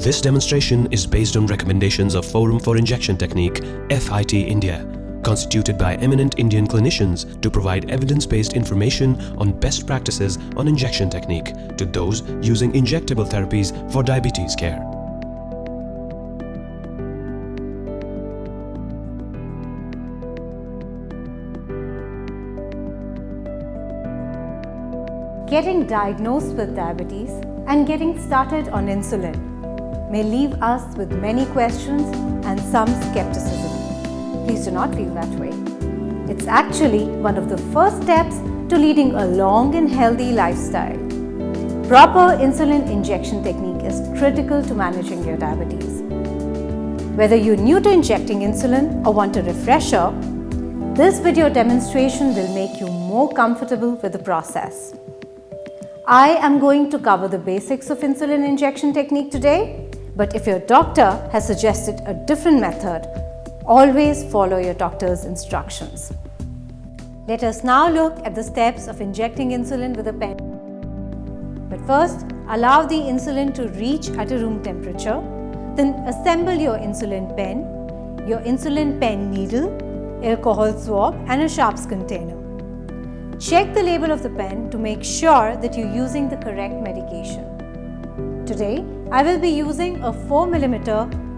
This demonstration is based on recommendations of Forum for Injection Technique, FIT India, constituted by eminent Indian clinicians to provide evidence-based information on best practices on injection technique to those using injectable therapies for diabetes care. Getting diagnosed with diabetes and getting started on insulin may leave us with many questions and some skepticism. Please do not feel that way. It's actually one of the first steps to leading a long and healthy lifestyle. Proper insulin injection technique is critical to managing your diabetes. Whether you're new to injecting insulin or want a refresher, this video demonstration will make you more comfortable with the process. I am going to cover the basics of insulin injection technique today, but if your doctor has suggested a different method, always follow your doctor's instructions. Let us now look at the steps of injecting insulin with a pen. But first, allow the insulin to reach at a room temperature. Then assemble your insulin pen needle, alcohol swab and a sharps container. Check the label of the pen to make sure that you're using the correct medication. Today, I will be using a 4mm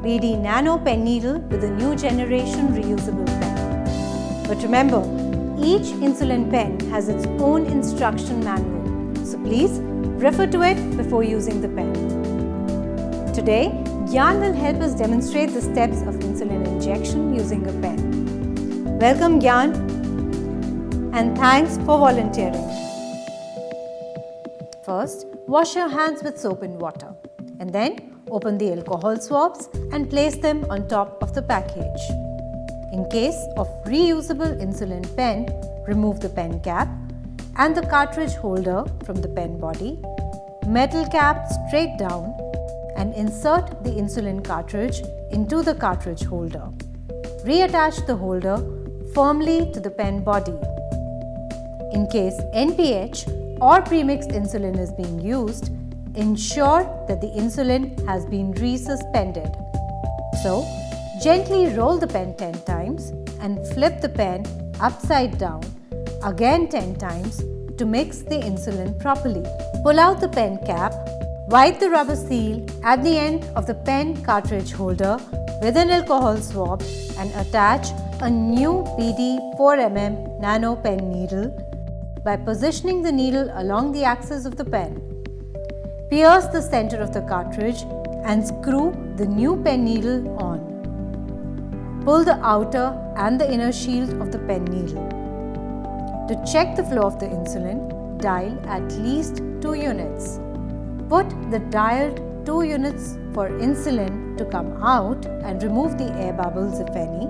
BD Nano pen needle with a new generation reusable pen. But remember, each insulin pen has its own instruction manual, so please refer to it before using the pen. Today, Gyan will help us demonstrate the steps of insulin injection using a pen. Welcome Gyan, and thanks for volunteering. First, wash your hands with soap and water, and then open the alcohol swabs and place them on top of the package. In case of reusable insulin pen, remove the pen cap and the cartridge holder from the pen body, metal cap straight down, and insert the insulin cartridge into the cartridge holder. Reattach the holder firmly to the pen body. In case NPH or premixed insulin is being used, ensure that the insulin has been resuspended. So, gently roll the pen 10 times and flip the pen upside down again 10 times to mix the insulin properly. Pull out the pen cap, wipe the rubber seal at the end of the pen cartridge holder with an alcohol swab and attach a new BD 4mm Nano pen needle by positioning the needle along the axis of the pen. Pierce the center of the cartridge and screw the new pen needle on. Pull the outer and the inner shield of the pen needle. To check the flow of the insulin, dial at least 2 units. Put the dialed 2 units for insulin to come out and remove the air bubbles if any.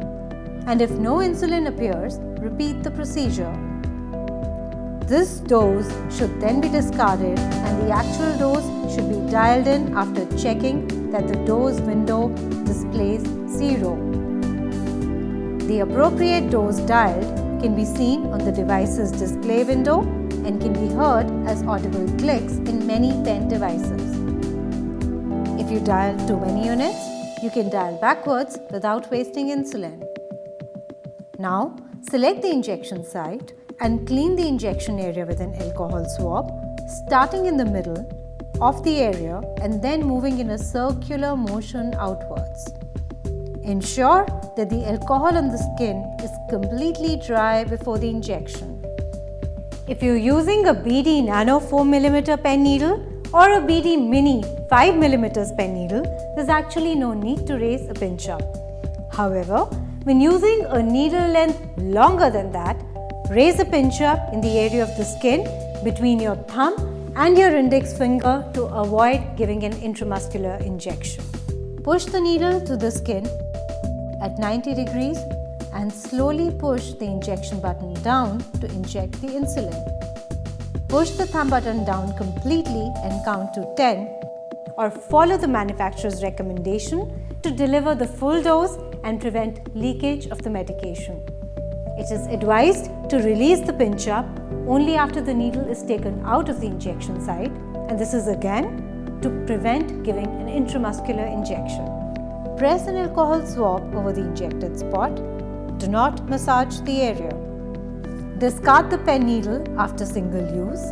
And if no insulin appears, repeat the procedure. This dose should then be discarded and the actual dose should be dialed in after checking that the dose window displays 0. The appropriate dose dialed can be seen on the device's display window and can be heard as audible clicks in many pen devices. If you dial too many units, you can dial backwards without wasting insulin. Now, select the injection site and clean the injection area with an alcohol swab, starting in the middle of the area and then moving in a circular motion outwards. Ensure that the alcohol on the skin is completely dry before the injection. If you're using a BD Nano 4mm pen needle or a BD Mini 5mm pen needle, there's actually no need to raise a pinch up. However, when using a needle length longer than that, raise a pinch up in the area of the skin between your thumb and your index finger to avoid giving an intramuscular injection. Push the needle to the skin at 90 degrees and slowly push the injection button down to inject the insulin. Push the thumb button down completely and count to 10, or follow the manufacturer's recommendation to deliver the full dose and prevent leakage of the medication. It is advised to release the pinch up only after the needle is taken out of the injection site, and this is again to prevent giving an intramuscular injection. Press an alcohol swab over the injected spot. Do not massage the area. Discard the pen needle after single use,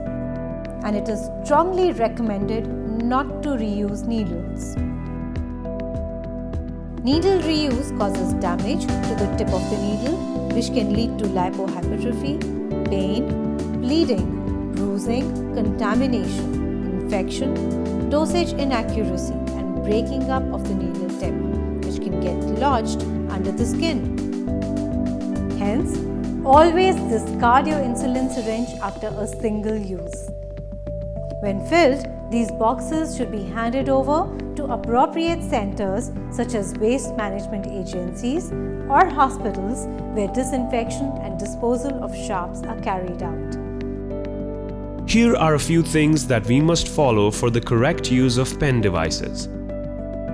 and it is strongly recommended not to reuse needles. Needle reuse causes damage to the tip of the needle, which can lead to lipohypertrophy, pain, bleeding, bruising, contamination, infection, dosage inaccuracy, and breaking up of the needle tip, which can get lodged under the skin. Hence, always discard your insulin syringe after a single use. When filled, these boxes should be handed over to appropriate centers such as waste management agencies or hospitals where disinfection and disposal of sharps are carried out. Here are a few things that we must follow for the correct use of pen devices.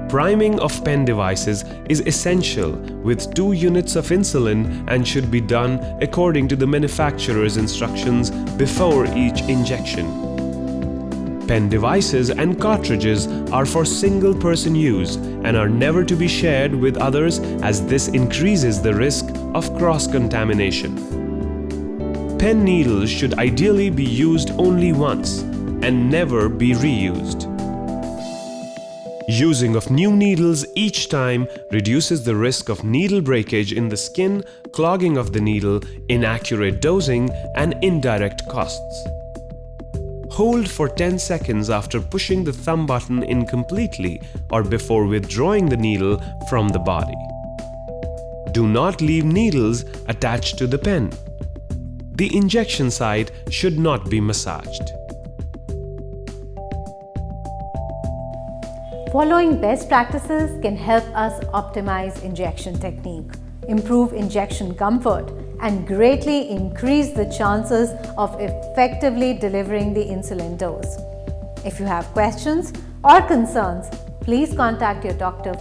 Priming of pen devices is essential with 2 units of insulin and should be done according to the manufacturer's instructions before each injection. Pen devices and cartridges are for single-person use and are never to be shared with others, as this increases the risk of cross-contamination. Pen needles should ideally be used only once and never be reused. Using of new needles each time reduces the risk of needle breakage in the skin, clogging of the needle, inaccurate dosing, and indirect costs. Hold for 10 seconds after pushing the thumb button in completely or before withdrawing the needle from the body. Do not leave needles attached to the pen. The injection site should not be massaged. Following best practices can help us optimize injection technique, improve injection comfort, and greatly increase the chances of effectively delivering the insulin dose. If you have questions or concerns, please contact your doctor.